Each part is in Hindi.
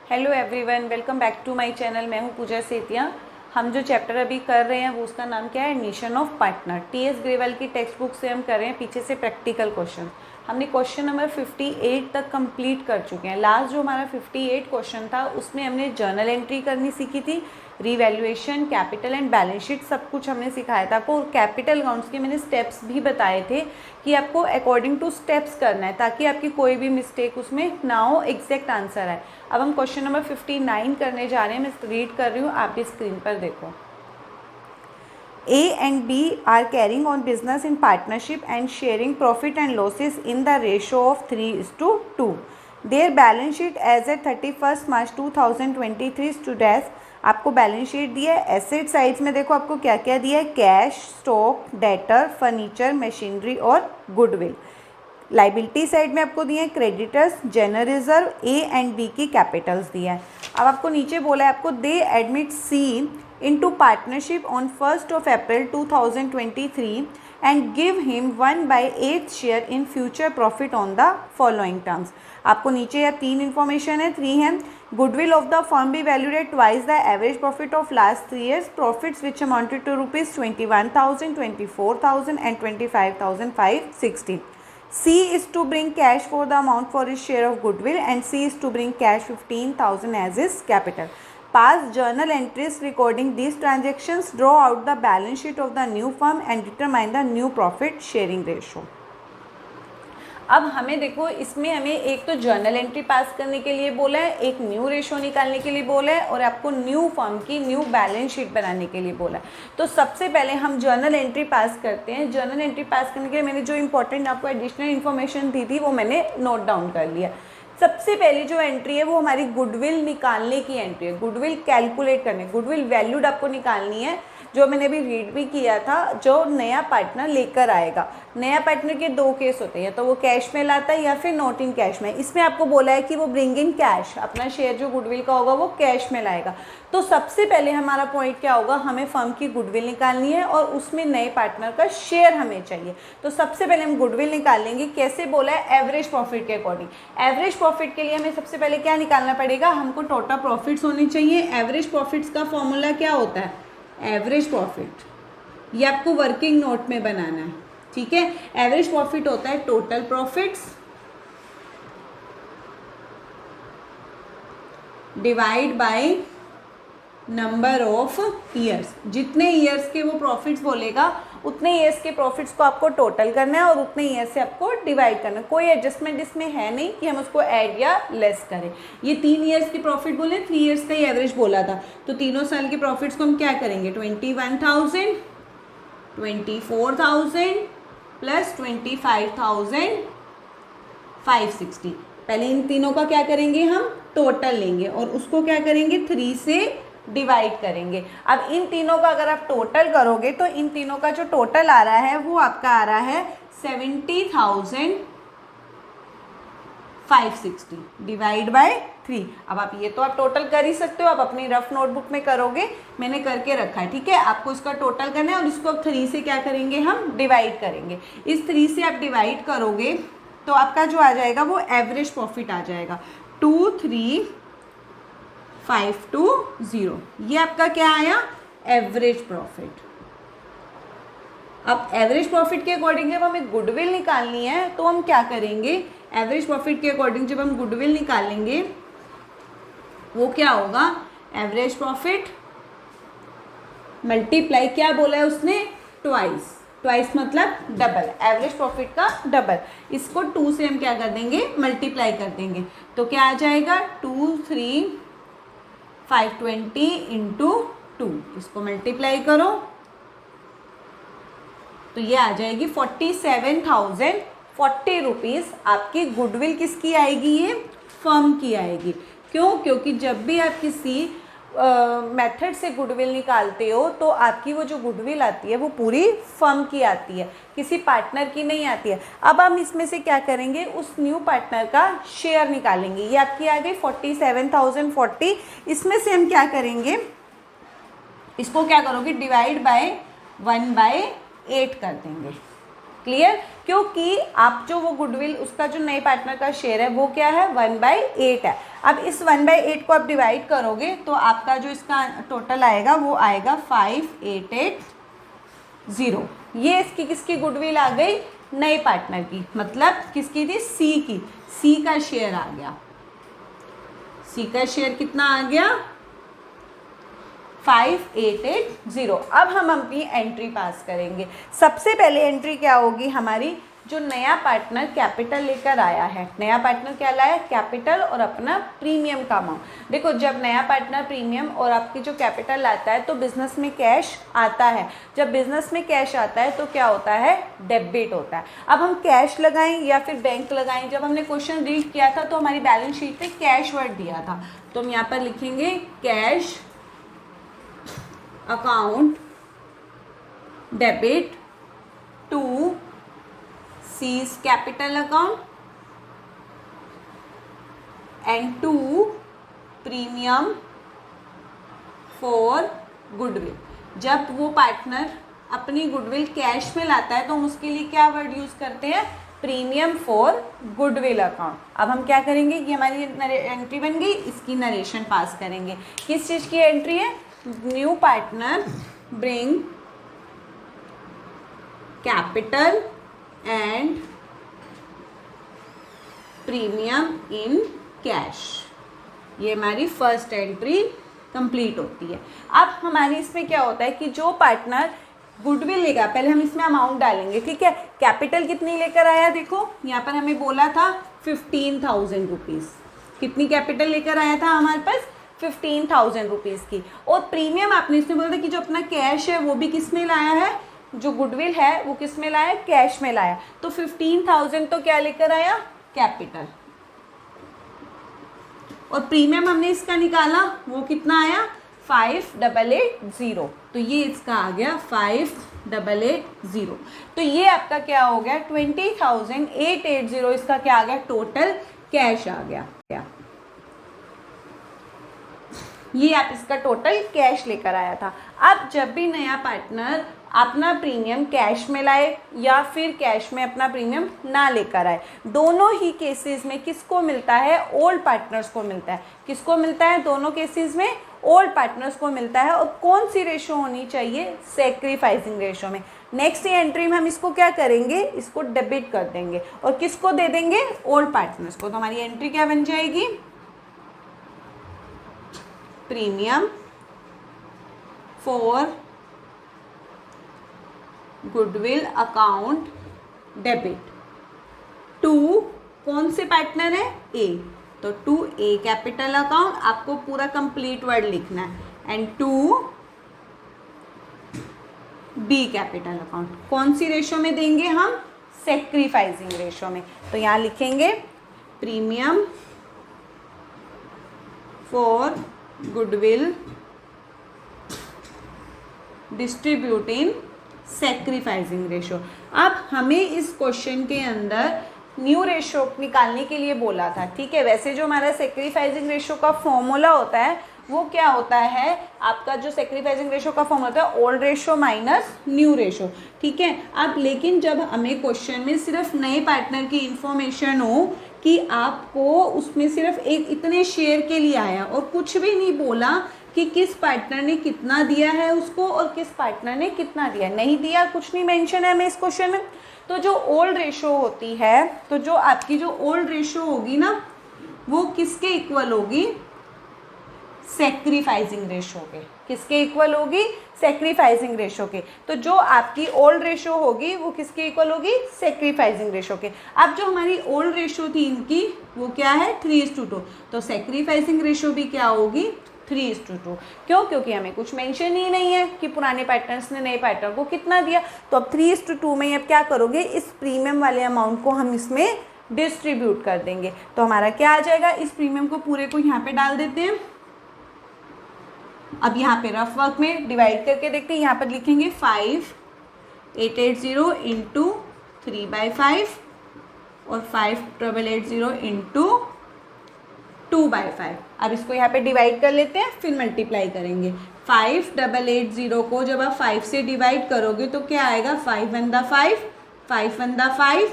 Hello everyone, welcome back to my channel. मैं हूं पूजा सेतिया। हम जो चैप्टर अभी कर रहे हैं वो उसका नाम क्या है, admission of partner. TS Grewal की टेक्स्ट बुक से हम कर रहे हैं पीछे से प्रैक्टिकल क्वेश्चन। हमने क्वेश्चन नंबर 58 तक कंप्लीट कर चुके हैं। लास्ट जो हमारा 58 क्वेश्चन था उसमें हमने जर्नल एंट्री करनी सीखी थी, revaluation, capital and balance sheet सब कुछ हमने सिखाया था आपको। कैपिटल अकाउंट्स के मैंने स्टेप्स भी बताए थे कि आपको अकॉर्डिंग टू स्टेप्स करना है ताकि आपकी कोई भी मिस्टेक उसमें ना हो, एग्जैक्ट आंसर आए। अब हम क्वेश्चन नंबर 59 करने जा रहे हैं। मैं रीड कर रही हूँ, आप भी स्क्रीन पर देखो। A and B are carrying on business in partnership and sharing profit and losses in the ratio of 3:2. Their balance sheet as at 31st March 2023 stood as, आपको बैलेंस शीट दिया है। एसेट साइड्स में देखो आपको क्या क्या दिया है, cash, stock, debtor, furniture, machinery और गुडविल। लाइबिलिटी साइड में आपको दिए हैं creditors, general reserve, A and B की कैपिटल्स दिया है। अब आपको नीचे बोला है आपको they admit C into partnership on 1st of April 2023 and give him 1/8 share in future profit on the following terms। आपको नीचे या तीन इन्फॉर्मेशन है, 3 है। Goodwill of the firm be valued at twice the average profit of last 3 years, profits which amounted to ₹21,000, ₹24,000 and ₹25,560। C is to bring cash for the amount for his share of goodwill and C is to bring cash 15,000 as his capital। Pass journal entries recording these transactions, draw out the balance sheet of the new firm and determine the new profit sharing ratio। अब हमें देखो, इसमें हमें एक तो जर्नल एंट्री पास करने के लिए बोला है, एक न्यू रेशो निकालने के लिए बोला है और आपको न्यू फर्म की न्यू बैलेंस शीट बनाने के लिए बोला है। तो सबसे पहले हम जर्नल एंट्री पास करते हैं। जर्नल एंट्री पास करने के लिए मैंने जो इंपॉर्टेंट आपको एडिशनल इन्फॉर्मेशन दी थी वो मैंने नोट डाउन कर लिया। सबसे पहली जो एंट्री है वो हमारी गुडविल निकालने की एंट्री है। गुडविल कैलकुलेट करने, गुडविल वैल्यूड आपको निकालनी है, जो मैंने अभी रीड भी किया था। जो नया पार्टनर लेकर आएगा, नया पार्टनर के 2 केस होते हैं, तो वो कैश में लाता है या फिर नॉट इन कैश में। इसमें आपको बोला है कि वो ब्रिंग इन कैश, अपना शेयर जो गुडविल का होगा वो कैश में लाएगा। तो सबसे पहले हमारा पॉइंट क्या होगा, हमें फर्म की गुडविल निकालनी है और उसमें नए पार्टनर का शेयर हमें चाहिए। तो सबसे पहले हम गुडविल निकालेंगे। कैसे बोला है, एवरेज प्रॉफिट के अकॉर्डिंग। एवरेज प्रॉफिट के लिए हमें सबसे पहले क्या निकालना पड़ेगा, हमको टोटल प्रॉफिट्स होने चाहिए। एवरेज प्रॉफिट्स का फॉर्मूला क्या होता है, एवरेज प्रॉफिट, ये आपको वर्किंग नोट में बनाना है, ठीक है। एवरेज प्रॉफिट होता है total profits divide by number of years. जितने ईयर्स के वो प्रॉफिट्स बोलेगा उतने ईयर्स के प्रॉफिट्स को आपको टोटल करना है और उतने ईयर्स से आपको डिवाइड करना है। कोई एडजस्टमेंट इसमें है नहीं कि हम उसको ऐड या लेस करें। ये 3 ईयर्स की प्रॉफिट बोले, 3 ईयर्स का ही एवरेज बोला था, तो तीनों साल के प्रॉफिट्स को हम क्या करेंगे, 21,000, 24,000 प्लस 25,560। पहले इन तीनों का क्या करेंगे, हम टोटल लेंगे और उसको क्या करेंगे, 3 से डिवाइड करेंगे। अब इन तीनों का अगर आप टोटल करोगे तो इन तीनों का जो टोटल आ रहा है वो आपका आ रहा है 70,560 डिवाइड बाय 3। अब आप ये तो आप टोटल कर ही सकते हो, आप अपनी रफ नोटबुक में करोगे, मैंने करके रखा है, ठीक है। आपको इसका टोटल करना है और इसको 3 से क्या करेंगे, हम डिवाइड करेंगे। इस 3 से आप डिवाइड करोगे तो आपका जो आ जाएगा वो एवरेज प्रॉफिट आ जाएगा 23,520। ये आपका क्या आया, एवरेज प्रॉफिट। अब एवरेज प्रॉफिट के अकॉर्डिंग जब हमें गुडविल निकालनी है तो हम क्या करेंगे, एवरेज प्रॉफिट के अकॉर्डिंग जब हम गुडविल निकालेंगे वो क्या होगा, एवरेज प्रॉफिट मल्टीप्लाई, क्या बोला है उसने, ट्वाइस। ट्वाइस मतलब डबल, एवरेज प्रॉफिट का डबल। इसको 2 से हम क्या कर देंगे, मल्टीप्लाई कर देंगे। तो क्या आ जाएगा, 23,520 इंटू 2, इसको मल्टीप्लाई करो तो ये आ जाएगी 47,040 रुपीज़। आपकी गुडविल किसकी आएगी, ये फर्म की आएगी। क्यों, क्योंकि जब भी आप किसी मेथड से गुडविल निकालते हो तो आपकी वो जो गुडविल आती है वो पूरी फर्म की आती है, किसी पार्टनर की नहीं आती है। अब हम इसमें से क्या करेंगे, उस न्यू पार्टनर का शेयर निकालेंगे। ये आपकी आ गई 47,040। इसमें से हम क्या करेंगे, इसको क्या करोगे, डिवाइड बाय 1/8 कर देंगे। क्लियर? क्योंकि आप जो वो गुडविल उसका जो नए पार्टनर का शेयर है वो क्या है 1/8 है। अब इस 1/8 को आप डिवाइड करोगे तो आपका जो इसका टोटल आएगा वो आएगा 5880। ये इसकी किसकी गुडविल आ गई? नए पार्टनर की, मतलब किसकी थी? सी की। सी का शेयर आ गया। सी का शेयर कितना आ गया? 5880। अब हम अपनी एंट्री पास करेंगे। सबसे पहले एंट्री क्या होगी हमारी? जो नया पार्टनर कैपिटल लेकर आया है, नया पार्टनर क्या लाया? कैपिटल और अपना प्रीमियम का अमाउंट। देखो जब नया पार्टनर प्रीमियम और आपकी जो कैपिटल लाता है तो बिजनेस में कैश आता है। जब बिजनेस में कैश आता है तो क्या होता है? डेबिट होता है। अब हम कैश लगाएं या फिर बैंक लगाएं? जब हमने क्वेश्चन रीड किया था तो हमारी बैलेंस शीट पे कैश वर्ड दिया था, तो हम यहाँ पर लिखेंगे cash account debit to C's capital account and to premium for goodwill। जब वो पार्टनर अपनी गुडविल कैश में लाता है तो हम उसके लिए क्या वर्ड यूज करते हैं? Premium for goodwill account. अब हम क्या करेंगे कि हमारी एंट्री बन गई, इसकी नरेशन पास करेंगे। किस चीज की एंट्री है? New partner bring capital and premium in cash. ये हमारी फर्स्ट एंट्री कंप्लीट होती है। अब हमारी इसमें क्या होता है कि जो पार्टनर गुडविल लेगा, पहले हम इसमें अमाउंट डालेंगे, ठीक है? कैपिटल कितनी लेकर आया? देखो यहाँ पर हमें बोला था 15,000 रुपीज़। कितनी कैपिटल लेकर आया था हमारे पास? 15,000 रुपीज़ की। और प्रीमियम आपने इसमें बोला था कि जो अपना कैश है वो भी किस में लाया है? जो गुडविल है वो किस में लाया? कैश में लाया। तो 15,000 तो क्या लेकर आया? कैपिटल। और प्रीमियम हमने इसका निकाला, वो कितना आया? 5880। तो ये इसका आ गया 5880। तो ये आपका क्या हो गया? 20,880 इसका क्या आ गया? टोटल कैश आ गया। ये आप इसका टोटल कैश लेकर आया था। अब जब भी नया पार्टनर अपना प्रीमियम कैश में लाए या फिर कैश में अपना प्रीमियम ना लेकर आए, दोनों ही केसेस में किसको मिलता है? ओल्ड पार्टनर्स को मिलता है। किसको मिलता है? दोनों केसेस में ओल्ड पार्टनर्स को मिलता है। और कौन सी रेशो होनी चाहिए? सैक्रिफाइसिंग रेशो में। नेक्स्ट एंट्री में हम इसको क्या करेंगे? इसको डेबिट कर देंगे। और किसको दे देंगे? ओल्ड पार्टनर्स को। तो हमारी एंट्री क्या बन जाएगी? Premium for goodwill account debit to कौन से पार्टनर है? ए। तो टू ए कैपिटल अकाउंट, आपको पूरा कंप्लीट वर्ड लिखना है, and to B capital account. कौन सी रेशो में देंगे हम? सैक्रिफाइसिंग रेशो में। तो यहां लिखेंगे premium for goodwill distribute in sacrificing ratio. अब हमें इस क्वेश्चन के अंदर न्यू रेशो निकालने के लिए बोला था, ठीक है? वैसे जो हमारा सैक्रिफाइसिंग रेशो का फॉर्मूला होता है वो क्या होता है? आपका जो सैक्रिफाइसिंग रेशो का फॉर्मूला होता है old ratio minus new ratio, ठीक है? अब लेकिन जब हमें क्वेश्चन में सिर्फ नए पार्टनर की इंफॉर्मेशन हो कि आपको उसमें सिर्फ एक इतने शेयर के लिए आया और कुछ भी नहीं बोला कि किस पार्टनर ने कितना दिया है उसको और किस पार्टनर ने कितना दिया नहीं दिया, कुछ नहीं मेंशन है हमें इस क्वेश्चन में, तो जो ओल्ड रेशो होती है, तो जो आपकी जो ओल्ड रेशो होगी ना वो किसके इक्वल होगी? सैक्रिफाइसिंग रेशो के। किसके इक्वल होगी? सैक्रिफाइसिंग रेशो के। तो जो आपकी ओल्ड रेशो होगी वो किसके इक्वल होगी? सैक्रिफाइसिंग रेशो के। अब जो हमारी ओल्ड रेशो थी इनकी वो क्या है? 3:2। तो सैक्रिफाइसिंग रेशो भी क्या होगी? 3:2। क्यों? क्योंकि हमें कुछ मेंशन ही नहीं है कि पुराने पार्टनर्स ने नए पार्टनर को कितना दिया। तो अब 3:2 में अब क्या करोगे? इस प्रीमियम वाले अमाउंट को हम इसमें डिस्ट्रीब्यूट कर देंगे। तो हमारा क्या आ जाएगा? इस प्रीमियम को पूरे को यहाँ पे डाल देते हैं। अब यहाँ पे रफ वर्क में डिवाइड करके देखते हैं। यहाँ पर लिखेंगे 5880 इंटू 3/5 और 5880 इंटू 2/5। अब इसको यहाँ पे डिवाइड कर लेते हैं, फिर मल्टीप्लाई करेंगे। 5880 को जब आप 5 से डिवाइड करोगे तो क्या आएगा? 5 1 5 5 1 दा 5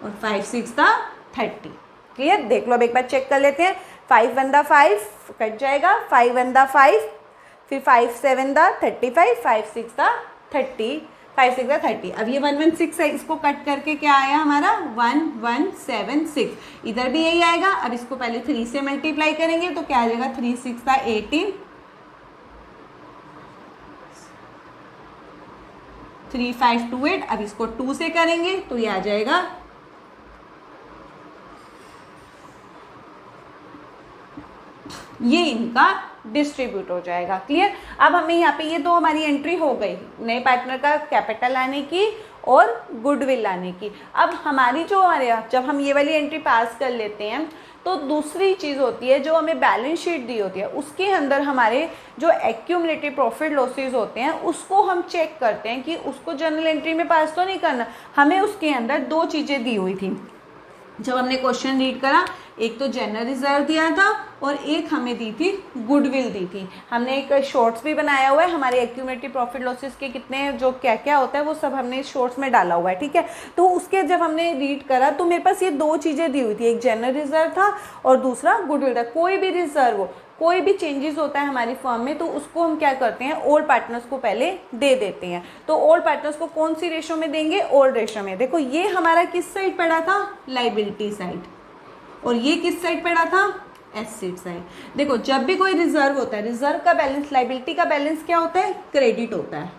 और 5 6 दा 30। क्लियर? देख लो, अब एक बार चेक कर लेते हैं। 5 1 दा 5 कट जाएगा, 5 1 दा 5, फिर 5 7 दा 35, 5 6 दा 30, 5 6 दा 30। अब ये 1 1 6 है, इसको कट करके क्या आया हमारा 1 1 7 6। इधर भी यही आएगा। अब इसको पहले 3 से मल्टीप्लाई करेंगे तो क्या आ जाएगा 3 6 दा 18, 3 5 2 8। अब इसको 2 से करेंगे तो ये आ जाएगा ये इनका डिस्ट्रीब्यूट हो जाएगा। क्लियर? अब हमें यहाँ पे ये दो हमारी एंट्री हो गई, नए पार्टनर का कैपिटल लाने की और गुडविल लाने की। अब हमारी जो हमारे जब हम ये वाली एंट्री पास कर लेते हैं तो दूसरी चीज़ होती है जो हमें बैलेंस शीट दी होती है, उसके अंदर हमारे जो एक्यूमुलेटिव प्रॉफिट लॉसेस होते हैं उसको हम चेक करते हैं कि उसको जर्नल एंट्री में पास तो नहीं करना। हमें उसके अंदर दो चीज़ें दी हुई थी जब हमने क्वेश्चन रीड करा, एक तो जनरल रिजर्व दिया था और एक हमें दी थी गुडविल दी थी। हमने एक शॉर्ट्स भी बनाया हुआ है, हमारे एक्यूमुलेटिव प्रॉफिट लॉसेस के कितने जो क्या क्या होता है वो सब हमने शॉर्ट्स में डाला हुआ है। ठीक है, तो उसके जब हमने रीड करा तो मेरे पास ये दो चीज़ें दी हुई थी, एक जनरल रिजर्व था और दूसरा गुडविल था। कोई भी रिजर्व हो, कोई भी चेंजेस होता है हमारी फर्म में तो उसको हम क्या करते हैं, ओल्ड पार्टनर्स को पहले दे देते हैं। तो ओल्ड पार्टनर्स को कौन सी रेशो में देंगे, ओल्ड रेशो में। देखो ये हमारा किस साइड पड़ा था, लाइबिलिटी साइड, और ये किस साइड पड़ा था, एसेट साइड। देखो जब भी कोई रिजर्व होता है, रिजर्व का बैलेंस, लाइबिलिटी का बैलेंस क्या होता है, क्रेडिट होता है,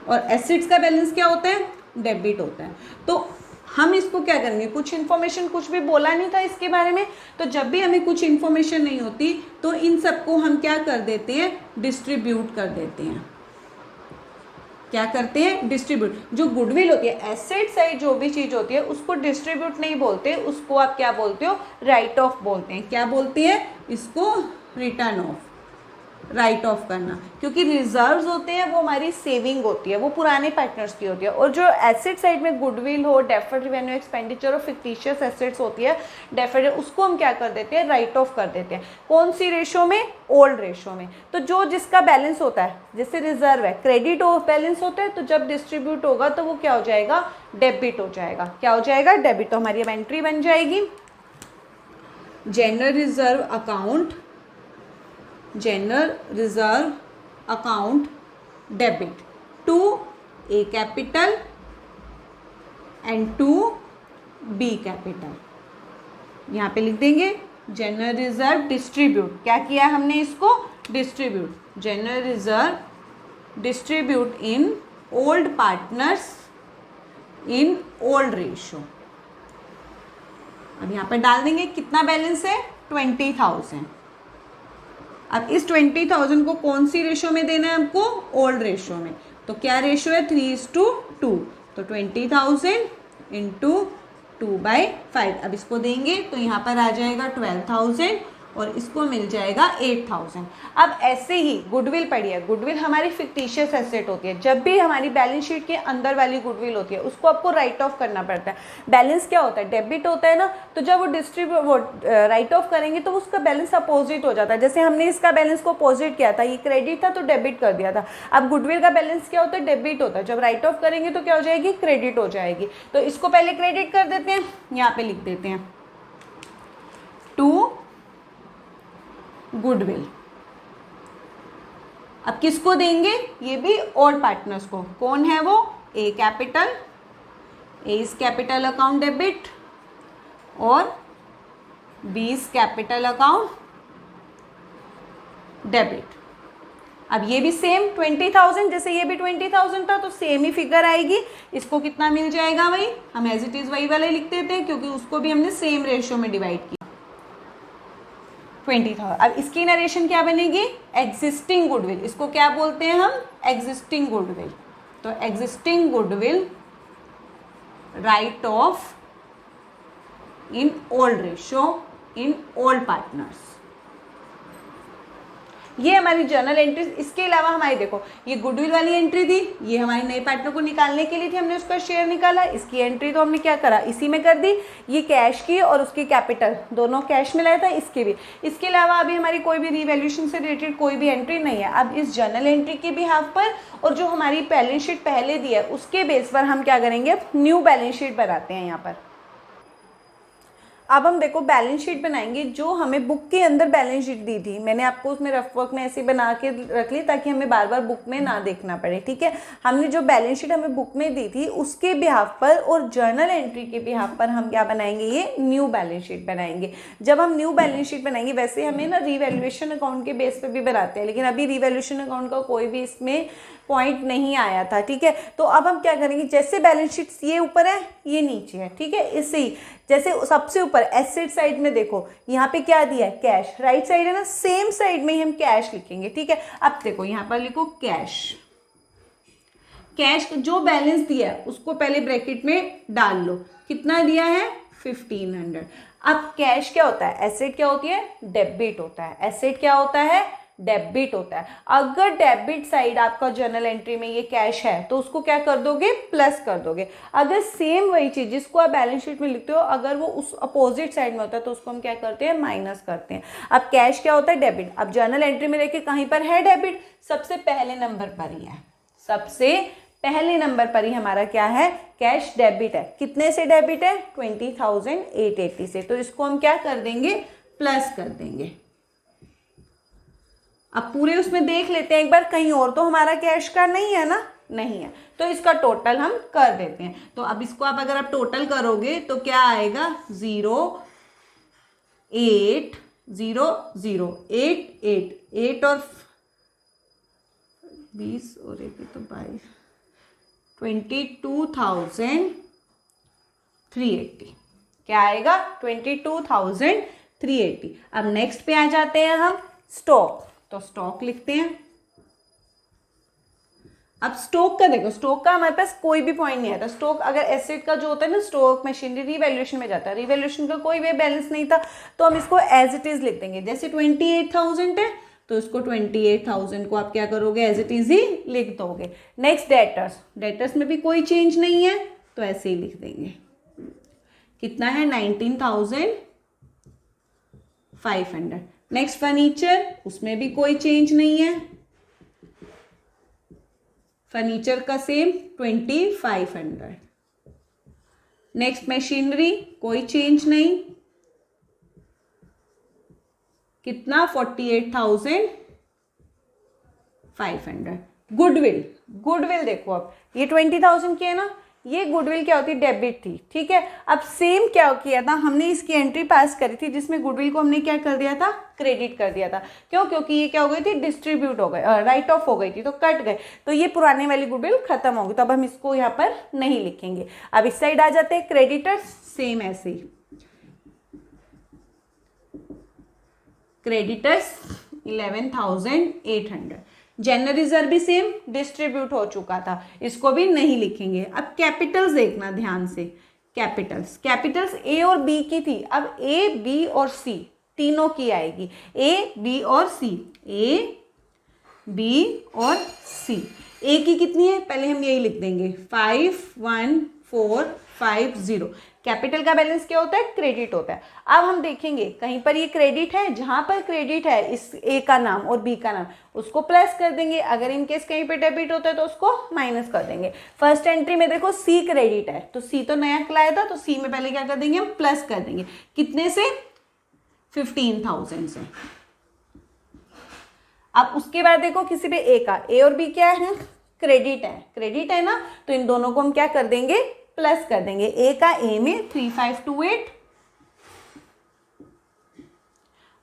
और एसेट्स का बैलेंस क्या होता है, डेबिट होता है। तो हम इसको क्या करेंगे, कुछ इन्फॉर्मेशन, कुछ भी बोला नहीं था इसके बारे में, तो जब भी हमें कुछ इन्फॉर्मेशन नहीं होती तो इन सबको हम क्या कर देते हैं, डिस्ट्रीब्यूट कर देते हैं। क्या करते हैं, डिस्ट्रीब्यूट। जो गुडविल होती है, एसेट साइड जो भी चीज होती है उसको डिस्ट्रीब्यूट नहीं बोलते, उसको आप क्या बोलते हो, राइट ऑफ बोलते हैं। क्या बोलते हैं इसको, रिटर्न ऑफ, राइट ऑफ करना। क्योंकि रिजर्व्स होते हैं वो हमारी सेविंग होती है, वो पुराने पार्टनर्स की होती है। और जो एसेट साइड में गुडविल हो, डेफर्ड रेवेन्यू एक्सपेंडिचर और फिक्टिशियस एसेट्स होती है डेफर्ड, उसको हम क्या कर देते हैं, राइट ऑफ कर देते हैं। कौन सी रेशो में, ओल्ड रेशो में। तो जो जिसका बैलेंस होता है, जैसे रिजर्व है, क्रेडिट ऑफ बैलेंस होता है, तो जब डिस्ट्रीब्यूट होगा तो वो क्या हो जाएगा, डेबिट हो जाएगा। क्या हो जाएगा, डेबिट। तो हमारी अब एंट्री बन जाएगी general reserve account, general reserve account debit to A capital and to B capital. यहाँ पे लिख देंगे जनरल रिजर्व डिस्ट्रीब्यूट, क्या किया हमने इसको, distribute, general reserve distribute in old partners in old ratio. अब यहाँ पर डाल देंगे कितना बैलेंस है, 20,000। अब इस 20,000 को कौन सी रेशो में देना है हमको, ओल्ड रेशो में। तो क्या रेशो है, 3:2। तो 20,000 इंटू 2/5। अब इसको देंगे तो यहाँ पर आ जाएगा 12,000 और इसको मिल जाएगा 8,000। अब ऐसे ही गुडविल पड़ी है, गुडविल हमारी फिक्टिशियस एसेट होती है। जब भी हमारी बैलेंस शीट के अंदर वाली गुडविल होती है उसको आपको राइट ऑफ करना पड़ता है। बैलेंस क्या होता है, डेबिट होता है ना, तो जब वो राइट ऑफ करेंगे तो उसका बैलेंस अपोजिट हो जाता है। जैसे हमने इसका बैलेंस को अपोजिट किया था, ये क्रेडिट था तो डेबिट कर दिया था। अब गुडविल का बैलेंस क्या होता है, डेबिट होता है। जब राइट ऑफ करेंगे तो क्या हो जाएगी, क्रेडिट हो जाएगी। तो इसको पहले क्रेडिट कर देते हैं, यहाँ पे लिख देते हैं टू गुडविल। अब किसको देंगे, ये भी ओल्ड पार्टनर्स को। कौन है वो, A capital, A is capital account debit और B is capital account debit. अब ये भी सेम 20,000, जैसे ये भी 20,000 था तो सेम ही फिगर आएगी। इसको कितना मिल जाएगा, वही हम एज इट इज वही वाले लिख देते हैं क्योंकि उसको भी हमने सेम रेशियो में डिवाइड किया, 20,000। अब इसकी नरेशन क्या बनेगी, एग्जिस्टिंग गुडविल। इसको क्या बोलते हैं हम, एग्जिस्टिंग गुडविल। तो existing goodwill right of in old ratio in old partners. ये हमारी जर्नल एंट्रीज। इसके अलावा हमारी देखो ये गुडविल वाली एंट्री थी, ये हमारे नए पार्टनर को निकालने के लिए थी, हमने उसका शेयर निकाला, इसकी एंट्री तो हमने क्या करा इसी में कर दी। ये कैश की और उसकी कैपिटल दोनों कैश में लाया था, इसके भी। इसके अलावा अभी हमारी कोई भी रिवैल्यूएशन से रिलेटेड कोई भी एंट्री नहीं है। अब इस जर्नल एंट्री के बिहाफ पर और जो हमारी बैलेंस शीट पहले दी है उसके बेस पर हम क्या करेंगे, न्यू बैलेंस शीट बनाते हैं यहाँ पर। अब हम देखो बैलेंस शीट बनाएंगे, जो हमें बुक के अंदर बैलेंस शीट दी थी, मैंने आपको उसमें रफ वर्क में ऐसे बना के रख ली ताकि हमें बार बार बुक में ना देखना पड़े, ठीक है। हमने जो बैलेंस शीट हमें बुक में दी थी उसके बिहाफ पर और जर्नल एंट्री के बिहाफ पर हम क्या बनाएंगे, ये न्यू बैलेंस शीट बनाएंगे। जब हम न्यू बैलेंस शीट बनाएंगे, वैसे हमें ना रिवैल्यूएशन अकाउंट के बेस पर भी बनाते हैं, लेकिन अभी रिवैल्यूएशन अकाउंट का कोई भी इसमें पॉइंट नहीं आया था, ठीक है। तो अब हम क्या करेंगे, जैसे बैलेंस शीट ये ऊपर है ये नीचे है, ठीक है, इससे ही जैसे सबसे ऊपर एसेट साइड में देखो यहाँ पे क्या दिया है, कैश, राइट साइड है ना, सेम साइड में ही हम कैश लिखेंगे, ठीक है। अब देखो यहाँ पर लिखो कैश, कैश जो बैलेंस दिया है उसको पहले ब्रैकेट में डाल लो, कितना दिया है 1500। अब कैश क्या होता है, एसेट क्या होती है, डेबिट होता है, एसेट क्या होता है, डेबिट होता है। अगर डेबिट साइड आपका जर्नल एंट्री में ये कैश है तो उसको क्या कर दोगे, प्लस कर दोगे। अगर सेम वही चीज जिसको आप बैलेंस शीट में लिखते हो अगर वो उस अपोजिट साइड में होता है तो उसको हम क्या करते हैं, माइनस करते हैं। अब कैश क्या होता है, डेबिट। अब जर्नल एंट्री में लेके कहीं पर है डेबिट, सबसे पहले नंबर पर ही है, सबसे पहले नंबर पर ही हमारा क्या है, कैश डेबिट है। कितने से डेबिट है, 20,880 से, तो इसको हम क्या कर देंगे, प्लस कर देंगे। अब पूरे उसमें देख लेते हैं एक बार, कहीं और तो हमारा कैश का नहीं है ना, नहीं है, तो इसका टोटल हम कर देते हैं। तो अब इसको आप अगर आप टोटल करोगे तो क्या आएगा, 0,8,0,0,8,8 और 20 और 1 तो 22, 22,380 क्या आएगा, 22,380। अब नेक्स्ट पे आ जाते हैं हम, स्टॉक। तो स्टॉक लिखते हैं। अब स्टॉक का देखो, स्टॉक का हमारे पास कोई भी पॉइंट नहीं आता। स्टॉक अगर एसेट का जो होता है ना, स्टॉक मशीनरी रिवैल्यूएशन में जाता है, रिवैल्यूएशन का कोई भी बैलेंस नहीं था तो हम इसको एज इट इज लिख देंगे। जैसे 28,000 है तो इसको 28,000 को आप क्या करोगे, एज इट इज ही लिख दोगे। नेक्स्ट डेटर्स, डेटर्स में भी कोई चेंज नहीं है तो ऐसे ही लिख देंगे। कितना है, 19,500। नेक्स्ट फर्नीचर, उसमें भी कोई चेंज नहीं है, फर्नीचर का सेम 2,500। नेक्स्ट मशीनरी, कोई चेंज नहीं, कितना 48,500। गुडविल, गुडविल देखो अब ये 20,000 की है ना, ये गुडविल क्या होती है, डेबिट थी, ठीक है। अब सेम क्या किया था हमने, इसकी एंट्री पास करी थी जिसमें गुडविल को हमने क्या कर दिया था, क्रेडिट कर दिया था। क्यों, क्योंकि ये क्या हो गई थी, डिस्ट्रीब्यूट हो गए, राइट ऑफ हो गई थी तो कट गए, तो ये पुराने वाली गुडविल खत्म होगी, तो अब हम इसको यहाँ पर नहीं लिखेंगे। अब इस साइड आ जाते हैं, क्रेडिटर्स, सेम ऐसे ही क्रेडिटर्स 11,800। जनरल रिजर्व भी सेम डिस्ट्रीब्यूट हो चुका था, इसको भी नहीं लिखेंगे। अब कैपिटल्स देखना ध्यान से, कैपिटल्स, कैपिटल्स ए और बी की थी, अब ए बी और सी तीनों की आएगी, ए बी और सी, ए बी और सी। ए की कितनी है, पहले हम यही लिख देंगे 51450। कैपिटल का बैलेंस क्या होता है, क्रेडिट होता है। अब हम देखेंगे कहीं पर ये क्रेडिट है, जहां पर क्रेडिट है इस ए का नाम और बी का नाम उसको प्लस कर देंगे, अगर इनकेस कहीं पे डेबिट होता है तो उसको माइनस कर देंगे। फर्स्ट एंट्री में देखो सी क्रेडिट है तो सी तो नया लाया था तो सी में पहले क्या कर देंगे, हम प्लस कर देंगे। कितने से, 15,000 से। अब उसके बाद देखो किसी पे ए का, ए और बी क्या है, क्रेडिट है, क्रेडिट है ना, तो इन दोनों को हम क्या कर देंगे, प्लस कर देंगे। ए का ए में 3528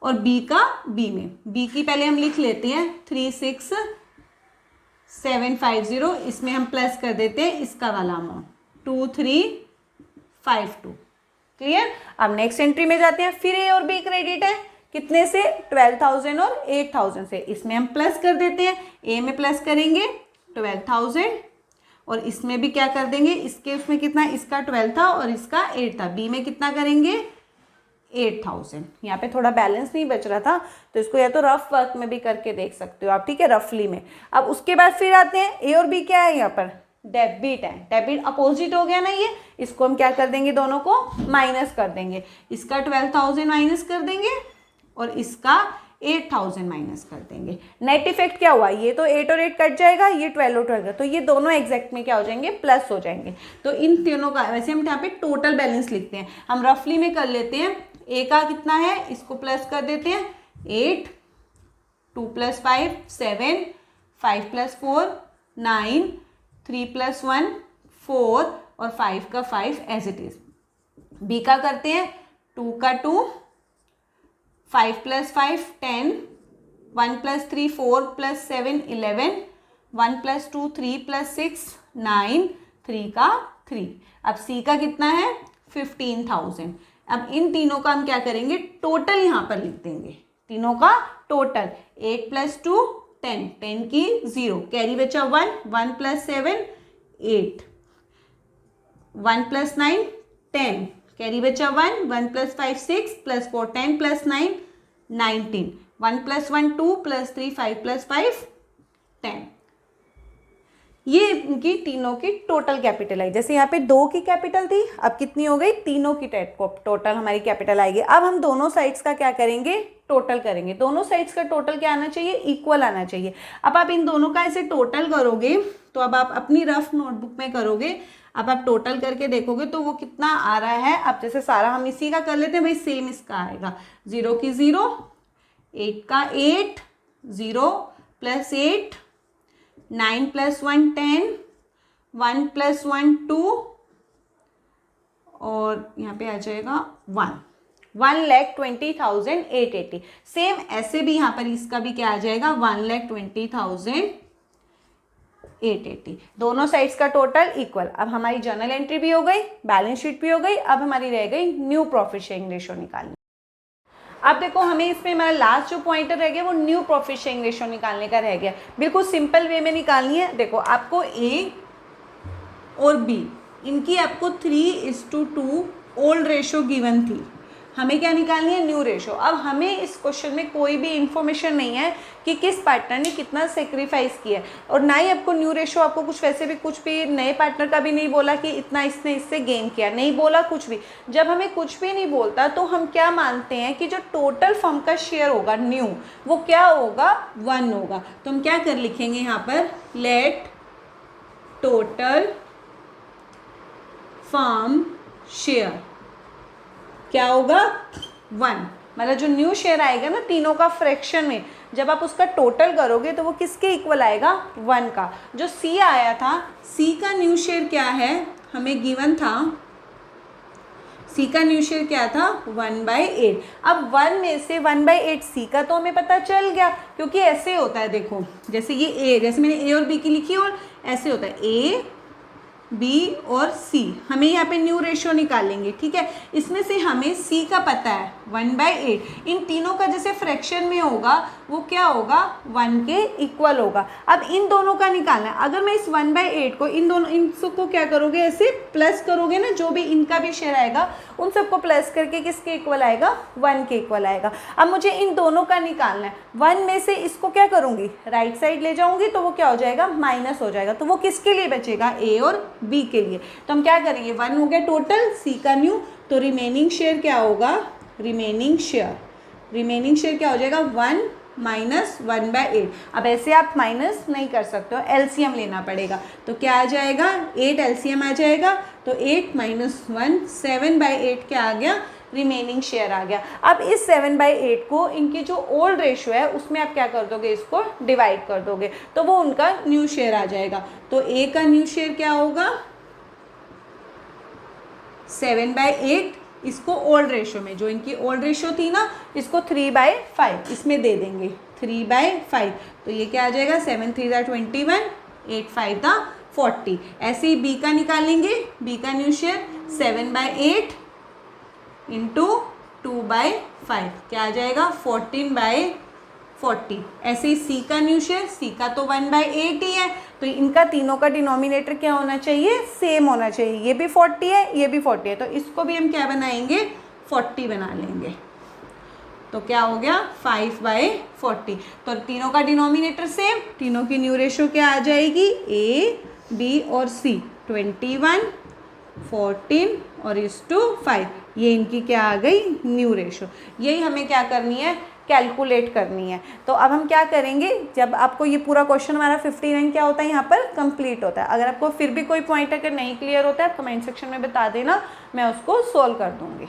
और बी का बी में, बी की पहले हम लिख लेते हैं 36,750, इसमें हम प्लस कर देते हैं इसका वाला अमाउंट 2352। क्लियर। अब नेक्स्ट एंट्री में जाते हैं, फिर ए और बी क्रेडिट है, कितने से, 12,000 और 8,000 से, इसमें हम प्लस कर देते हैं। ए में प्लस करेंगे 12,000 और इसमें भी क्या कर देंगे, इसके उसमें कितना, इसका 12 था और इसका 8 था। बी में कितना करेंगे, 8000। यहाँ पे थोड़ा बैलेंस नहीं बच रहा था, तो इसको या तो रफ वर्क में भी करके देख सकते हो आप, ठीक है, रफली में। अब उसके बाद फिर आते हैं ए और बी क्या है यहाँ पर, डेबिट है। डेबिट अपोजिट हो गया ना ये, इसको हम क्या कर देंगे, दोनों को माइनस कर देंगे। इसका 12,000 माइनस कर देंगे और इसका 8,000 माइनस कर देंगे। नेट इफेक्ट क्या हुआ, ये तो 8 और 8 कट जाएगा, ये 12 और 12, तो ये दोनों एग्जैक्ट में क्या हो जाएंगे, प्लस हो जाएंगे। तो इन तीनों का वैसे हम यहाँ पे टोटल बैलेंस लिखते हैं, हम रफली में कर लेते हैं। ए का कितना है, इसको प्लस कर देते हैं 8, 2 + 5 7, 5 + 4 9, 3 + 1 4 और 5 का 5 एज इट इज। बी का करते हैं 2 का 2, 5 + 5 10, 1 + 3 4 + 7 11, 1 + 2 3 + 6 9, 3 का 3। अब सी का कितना है 15,000। अब इन तीनों का हम क्या करेंगे, टोटल यहाँ पर लिख देंगे, तीनों का टोटल। 8 + 2 10, 10 की 0, कैरी बचा 1, 1 + 7 8, 1 + 9 10, कैरी बचा 1, 1 + 5 6 + 4 10 + 9 19, 1 + 1 2 + 3 5 + 5 10। ये इनकी तीनों की टोटल कैपिटल आई। जैसे यहाँ पे 2 की कैपिटल थी, अब कितनी हो गई, तीनों की टोटल हमारी कैपिटल आएगी। अब हम दोनों साइड्स का क्या करेंगे, टोटल करेंगे। दोनों साइड्स का टोटल क्या आना चाहिए, इक्वल आना चाहिए। अब आप इन दोनों का ऐसे टोटल करोगे, तो अब आप अपनी रफ नोटबुक में करोगे, अब आप टोटल करके देखोगे तो वो कितना आ रहा है। अब जैसे सारा हम इसी का कर लेते हैं भाई, सेम इसका आएगा। 0 की 0, 8 का 8, 0 + 8, 9 + 1 10, 1 + 1 2 और यहाँ पे आ जाएगा 1, 1,20,880। सेम ऐसे भी यहाँ पर इसका भी क्या आ जाएगा, 1,20,880। दोनों साइड्स का टोटल इक्वल। अब हमारी जर्नल एंट्री भी हो गई, बैलेंस शीट भी हो गई। अब हमारी रह गई न्यू प्रॉफिट शेयरिंग रेशो निकालनी। अब देखो हमें इसमें हमारा लास्ट जो पॉइंटर रह गया वो न्यू प्रॉफिट शेयरिंग रेशो निकालने का रह गया। बिल्कुल सिंपल वे में निकालनी है। देखो आपको ए और बी इनकी आपको 3:2 ओल्ड रेशो गिवन थी, हमें क्या निकालनी है, न्यू रेशो। अब हमें इस क्वेश्चन में कोई भी इंफॉर्मेशन नहीं है कि किस पार्टनर ने कितना सेक्रीफाइस किया है, और ना ही आपको न्यू रेशो, आपको कुछ वैसे भी कुछ भी नए पार्टनर का भी नहीं बोला कि इतना इसने इससे गेन किया, नहीं बोला कुछ भी। जब हमें कुछ भी नहीं बोलता तो हम क्या मानते हैं कि जो टोटल फर्म का शेयर होगा न्यू, वो क्या होगा, 1 होगा। तो हम क्या कर लिखेंगे यहाँ पर, लेट टोटल फर्म शेयर क्या होगा, 1। मतलब जो न्यू शेयर आएगा ना तीनों का फ्रैक्शन में, जब आप उसका टोटल करोगे तो वो किसके इक्वल आएगा, 1 का। जो सी आया था, सी का न्यू शेयर क्या है, हमें गिवन था, सी का न्यू शेयर क्या था, 1/8। अब 1 में से 1/8 सी का तो हमें पता चल गया, क्योंकि ऐसे होता है। देखो जैसे ये ए, जैसे मैंने ए और बी की लिखी, और ऐसे होता है ए बी और सी। हमें यहाँ पे न्यू रेशियो निकालेंगे, ठीक है। इसमें से हमें सी का पता है 1/8, इन तीनों का जैसे फ्रैक्शन में होगा वो क्या होगा, 1 के इक्वल होगा। अब इन दोनों का निकालना है। अगर मैं इस 1/8 को इन दोनों, इन सबको क्या करोगे, ऐसे प्लस करोगे ना, जो भी इनका भी शेयर आएगा उन सबको प्लस करके किसके इक्वल आएगा, 1 के इक्वल आएगा। अब मुझे इन दोनों का निकालना है। 1 में से इसको क्या करूँगी, राइट साइड ले जाऊँगी तो वो क्या हो जाएगा, माइनस हो जाएगा। तो वो किसके लिए बचेगा, ए और बी के लिए। तो हम क्या करेंगे, 1 हो गया टोटल, सी का न्यू, तो रिमेनिंग शेयर क्या होगा, रिमेनिंग शेयर क्या हो जाएगा, 1 माइनस 1/8। अब ऐसे आप माइनस नहीं कर सकते हो, एलसीएम लेना पड़ेगा। तो क्या आ जाएगा, 8 एलसीएम आ जाएगा, तो 8 - 1 7/8 क्या आ गया, रिमेनिंग शेयर आ गया। अब इस 7/8 को इनकी जो ओल्ड रेशियो है उसमें आप क्या कर दोगे, इसको डिवाइड कर दोगे, तो वो उनका न्यू शेयर आ जाएगा। तो ए का न्यू शेयर क्या होगा, 7/8, इसको ओल्ड रेशियो में, जो इनकी ओल्ड रेशियो थी ना, इसको 3/5 इसमें दे देंगे, 3/5। तो ये क्या आ जाएगा, 7 3 = 21, 8 5 = 40। ऐसे ही बी का निकालेंगे, बी का न्यू शेयर 7/8 इंटू 2/5 क्या आ जाएगा, 14/40। ऐसे ही सी का न्यू शेयर, सी का तो 1/8 ही है, तो इनका तीनों का डिनोमिनेटर क्या होना चाहिए, सेम होना चाहिए। ये भी 40 है, ये भी 40 है, तो इसको भी हम क्या बनाएंगे, 40 बना लेंगे। तो क्या हो गया 5/40। तो तीनों का डिनोमिनेटर सेम, तीनों की न्यू रेशो क्या आ जाएगी ए बी और सी 21 14 और 5। ये इनकी क्या आ गई न्यू रेशो। यही हमें क्या करनी है कैलकुलेट करनी है। तो अब हम क्या करेंगे, जब आपको ये पूरा क्वेश्चन हमारा 59 क्या होता है यहाँ पर कंप्लीट होता है। अगर आपको फिर भी कोई पॉइंट अगर नहीं क्लियर होता है कमेंट सेक्शन में बता देना, मैं उसको सोल्व कर दूंगी।